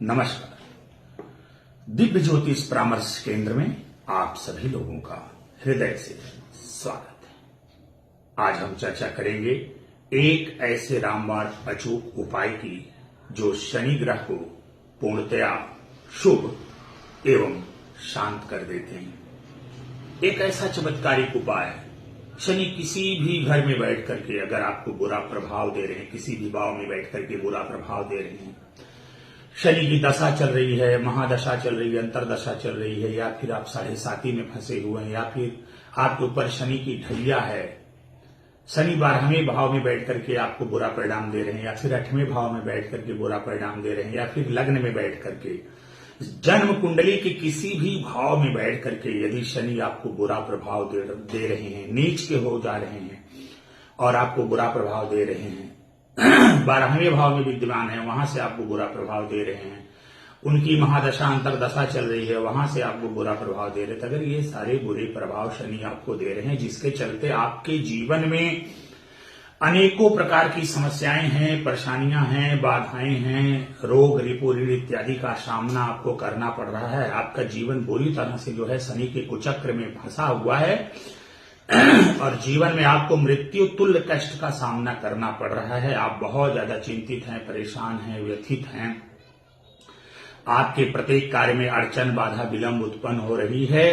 नमस्कार। दिव्य ज्योतिष परामर्श केंद्र में आप सभी लोगों का हृदय से स्वागत है। आज हम चर्चा करेंगे एक ऐसे रामबाण अचूक उपाय की जो शनि ग्रह को पूर्णतया शुभ एवं शांत कर देते हैं। एक ऐसा चमत्कारिक उपाय, शनि किसी भी घर में बैठ करके अगर आपको बुरा प्रभाव दे रहे हैं, किसी भी भाव में बैठ करके बुरा प्रभाव दे रहे हैं, शनि की दशा चल रही है, महादशा चल रही है, अंतरदशा चल रही है, या फिर आप 7.5 में फंसे हुए हैं, या फिर आपके ऊपर शनि की ढैया है, शनि 12वें भाव में बैठ करके आपको बुरा परिणाम दे रहे हैं, या फिर 8वें भाव में बैठ करके बुरा परिणाम दे रहे हैं, या फिर लग्न में बैठ करके जन्म कुंडली के किसी भी भाव में बैठ करके यदि शनि आपको बुरा प्रभाव दे रहे हैं, नीच के हो जा रहे हैं और आपको बुरा प्रभाव दे रहे हैं, 12वें भाव में विद्यमान है, वहां से आपको बुरा प्रभाव दे रहे हैं, उनकी महादशा अंतरदशा चल रही है, वहां से आपको बुरा प्रभाव दे रहे थे, अगर ये सारे बुरे प्रभाव शनि आपको दे रहे हैं, जिसके चलते आपके जीवन में अनेकों प्रकार की समस्याएं हैं, परेशानियां हैं, बाधाएं हैं, रोग रिपु ऋण इत्यादि का सामना आपको करना पड़ रहा है, आपका जीवन बुरी तरह से जो है शनि के कुचक्र में फंसा हुआ है और जीवन में आपको मृत्यु तुल्य कष्ट का सामना करना पड़ रहा है। आप बहुत ज्यादा चिंतित हैं, परेशान हैं, व्यथित हैं, आपके प्रत्येक कार्य में अड़चन, बाधा, विलंब उत्पन्न हो रही है।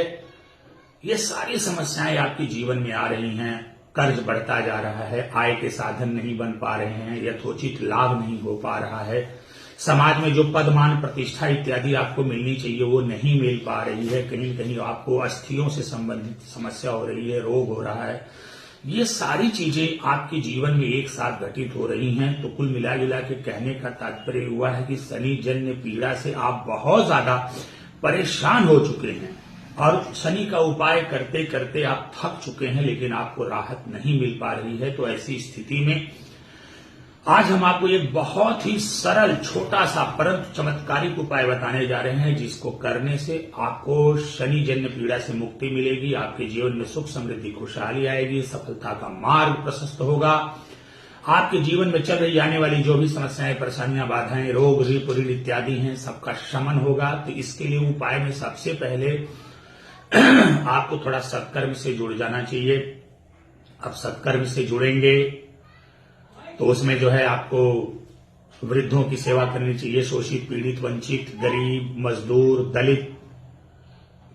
ये सारी समस्याएं आपके जीवन में आ रही हैं, कर्ज बढ़ता जा रहा है, आय के साधन नहीं बन पा रहे हैं, यथोचित लाभ नहीं हो पा रहा है, समाज में जो पद मान प्रतिष्ठा इत्यादि आपको मिलनी चाहिए वो नहीं मिल पा रही है, कहीं कहीं आपको अस्थियों से संबंधित समस्या हो रही है, रोग हो रहा है, ये सारी चीजें आपके जीवन में एक साथ घटित हो रही हैं। तो कुल मिला जुला के कहने का तात्पर्य हुआ है कि शनि जन्य पीड़ा से आप बहुत ज्यादा परेशान हो चुके हैं और शनि का उपाय करते करते आप थक चुके हैं, लेकिन आपको राहत नहीं मिल पा रही है। तो ऐसी स्थिति में आज हम आपको एक बहुत ही सरल, छोटा सा परंतु चमत्कारिक उपाय बताने जा रहे हैं, जिसको करने से आपको शनि जन्य पीड़ा से मुक्ति मिलेगी, आपके जीवन में सुख समृद्धि खुशहाली आएगी, सफलता का मार्ग प्रशस्त होगा, आपके जीवन में चल रही आने वाली जो भी समस्याएं, परेशानियां, बाधाएं, रोग रिपु ऋण इत्यादि हैं, सबका शमन होगा। तो इसके लिए उपाय में सबसे पहले आपको थोड़ा सत्कर्म से जुड़ जाना चाहिए। अब सत्कर्म से जुड़ेंगे तो उसमें जो है आपको वृद्धों की सेवा करनी चाहिए, शोषित, पीड़ित, वंचित, गरीब, मजदूर, दलित,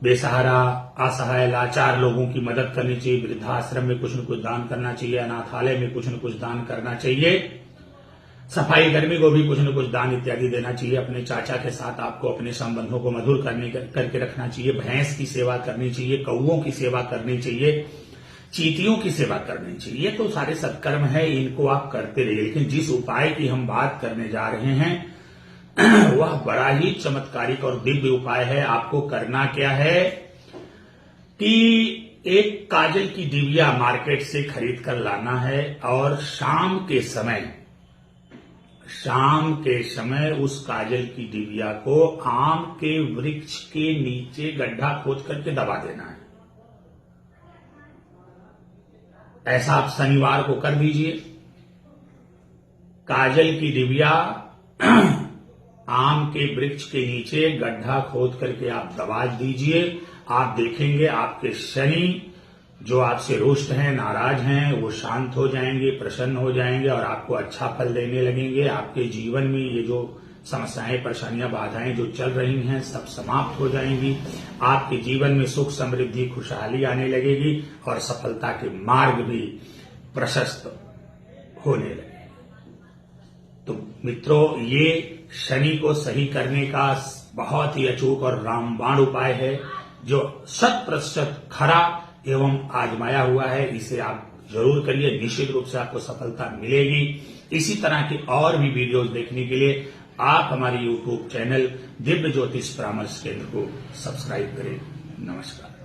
बेसहारा, असहाय, लाचार लोगों की मदद करनी चाहिए, वृद्धाश्रम में कुछ न कुछ दान करना चाहिए, अनाथालय में कुछ न कुछ दान करना चाहिए, सफाई कर्मी को भी कुछ न कुछ दान इत्यादि देना चाहिए, अपने चाचा के साथ आपको अपने संबंधों को मधुर करके रखना चाहिए, भैंस की सेवा करनी चाहिए, कौओं की सेवा करनी चाहिए, चींटियों की सेवा करनी चाहिए। ये तो सारे सत्कर्म है, इनको आप करते रहिए। लेकिन जिस उपाय की हम बात करने जा रहे हैं वह बड़ा ही चमत्कारिक और दिव्य उपाय है। आपको करना क्या है कि एक काजल की डिबिया मार्केट से खरीद कर लाना है और शाम के समय उस काजल की डिबिया को आम के वृक्ष के नीचे गड्ढा खोद करके दबा देना है। ऐसा आप शनिवार को कर दीजिए। काजल की डिबिया आम के वृक्ष के नीचे गड्ढा खोद करके आप दबा दीजिए। आप देखेंगे आपके शनि जो आपसे रुष्ट हैं, नाराज हैं, वो शांत हो जाएंगे, प्रसन्न हो जाएंगे और आपको अच्छा फल देने लगेंगे। आपके जीवन में ये जो समस्याएं, परेशानियां, बाधाएं जो चल रही हैं सब समाप्त हो जाएंगी। आपके जीवन में सुख समृद्धि खुशहाली आने लगेगी और सफलता के मार्ग भी प्रशस्त होने लगेंगे। तो मित्रों, ये शनि को सही करने का बहुत ही अचूक और रामबाण उपाय है जो 100% खरा एवं आजमाया हुआ है। इसे आप जरूर करिए, निश्चित रूप से आपको सफलता मिलेगी। इसी तरह के और भी वीडियोस देखने के लिए आप हमारे YouTube चैनल दिव्य ज्योतिष परामर्श केंद्र को सब्सक्राइब करें। नमस्कार।